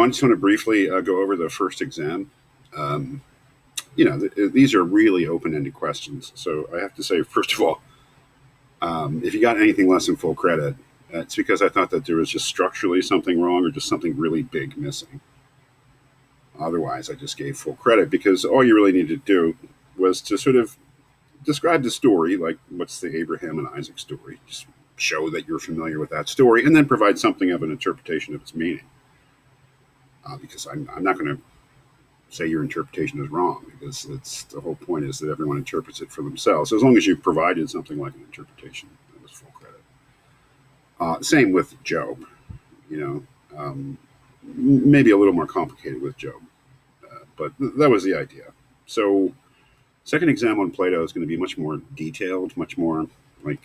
I just want to briefly go over the first exam. Um, these are really open-ended questions. So I have to say, first of all, if you got anything less than full credit, it's because I thought that there was just structurally something wrong or just something really big missing. Otherwise, I just gave full credit because all you really needed to do was to sort of describe the story, like what's the Abraham and Isaac story, just show that you're familiar with that story, and then provide something of an interpretation of its meaning. Because I'm not going to say your interpretation is wrong because it's the whole point is that everyone interprets it for themselves. So as long as you provided something like an interpretation, that was full credit. Same with Job, you know, maybe a little more complicated with Job, but that was the idea. So second exam on Plato is going to be much more detailed, much more like,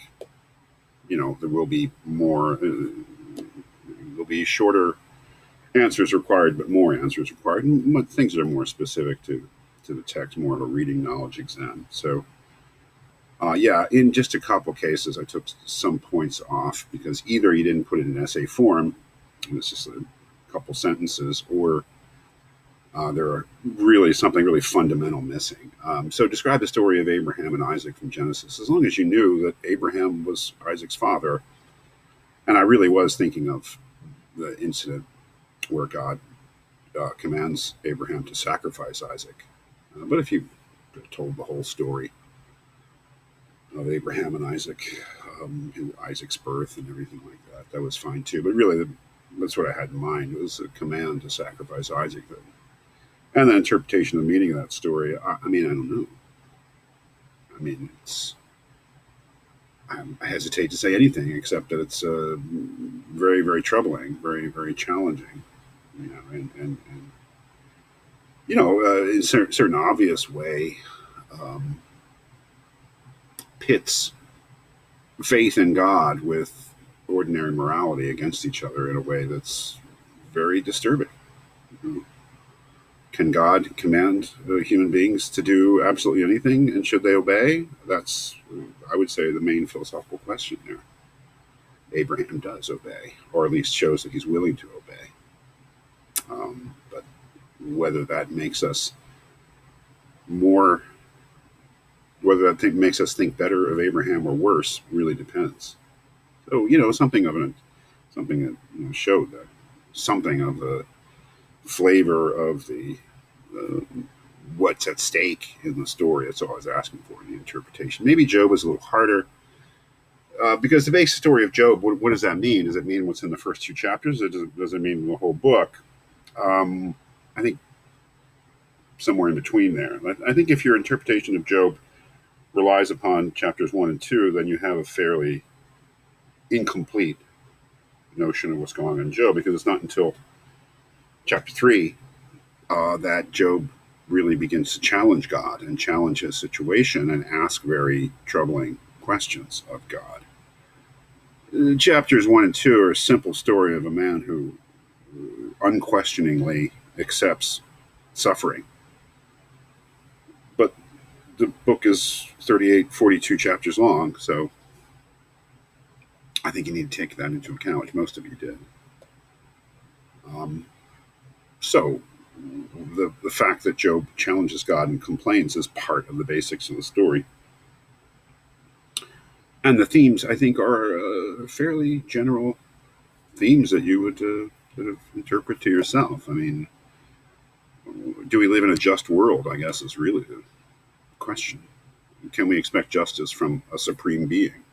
there will be more, there'll be shorter answers required, but more answers required, and things that are more specific to the text, more of a reading knowledge exam. So, yeah, in just a couple cases, I took some points off because either you didn't put it in essay form, and it's just a couple sentences, or there are really something really fundamental missing. So, describe the story of Abraham and Isaac from Genesis. As long as you knew that Abraham was Isaac's father, and I really was thinking of the incident where God commands Abraham to sacrifice Isaac. But if you told the whole story of Abraham and Isaac, Isaac's birth and everything like that, that was fine too. But really, that's what I had in mind. It was a command to sacrifice Isaac. And the interpretation of the meaning of that story, I mean, I don't know. I mean, I hesitate to say anything except that it's very, very troubling, very, very challenging. And in a certain obvious way, um, pits faith in God with ordinary morality against each other in a way that's very disturbing. Can God command human beings to do absolutely anything, and should they obey? That's, I would say, the main philosophical question there. Abraham does obey, or at least shows that he's willing to obey. But whether that makes us more, whether that makes us think better of Abraham or worse, really depends. So something that showed that something of the flavor of the uh, what's at stake in the story. That's all I was asking for in the interpretation. Maybe Job was a little harder because the basic story of Job. What does that mean? Does it mean what's in the first two chapters, or does it mean the whole book? I think somewhere in between there. I think if your interpretation of Job relies upon chapters 1 and 2, then you have a fairly incomplete notion of what's going on in Job, because it's not until chapter 3 that Job really begins to challenge God and challenge his situation and ask very troubling questions of God. Chapters 1 and 2 are a simple story of a man who unquestioningly accepts suffering. But the book is 38, 42 chapters long, so I think you need to take that into account, which most of you did. Um, so, the fact that Job challenges God and complains is part of the basics of the story. And the themes, I think, are fairly general themes that you would sort of interpret to yourself. I mean, do we live in a just world? I guess is really the question. Can we expect justice from a supreme being?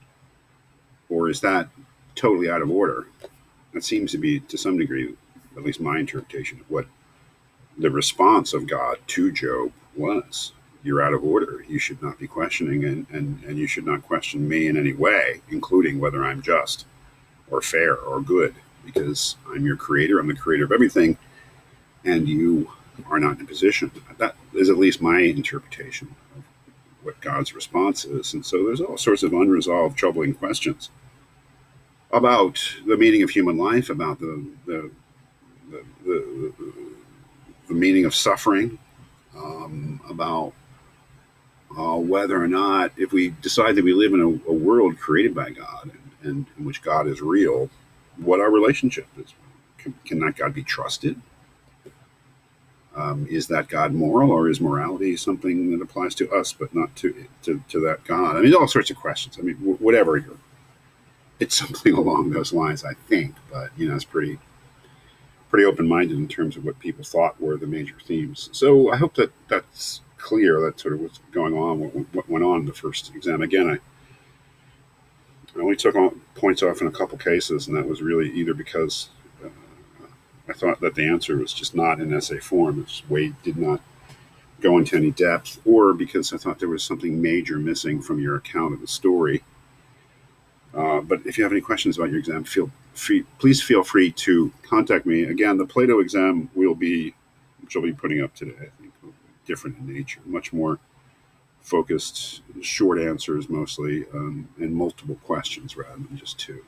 Or is that totally out of order? That seems to be, to some degree, at least my interpretation of what the response of God to Job was. You're out of order. You should not be questioning, and you should not question me in any way, including whether I'm just or fair or good, because I'm your creator. I'm the creator of everything, and you are not in a position. That is at least my interpretation of what God's response is. And so there's all sorts of unresolved, troubling questions about the meaning of human life, about the, the meaning of suffering, about whether or not, if we decide that we live in a world created by God and in which God is real, what our relationship is. Can that God be trusted? Is that God moral, or is morality something that applies to us but not to that God? I mean, all sorts of questions. I mean, whatever you're, it's something along those lines, I think. But it's pretty open minded in terms of what people thought were the major themes. So I hope that that's clear. That's sort of what's going on, what went on in the first exam. Again, I only took points off in a couple cases, and that was really either because uh, I thought that the answer was just not in essay form. It's Wade did not go into any depth, or because I thought there was something major missing from your account of the story. But if you have any questions about your exam, please feel free to contact me. Again, the Plato exam which I'll be putting up today, I think, will be different in nature, much more focused, short answers mostly, and multiple questions rather than just two.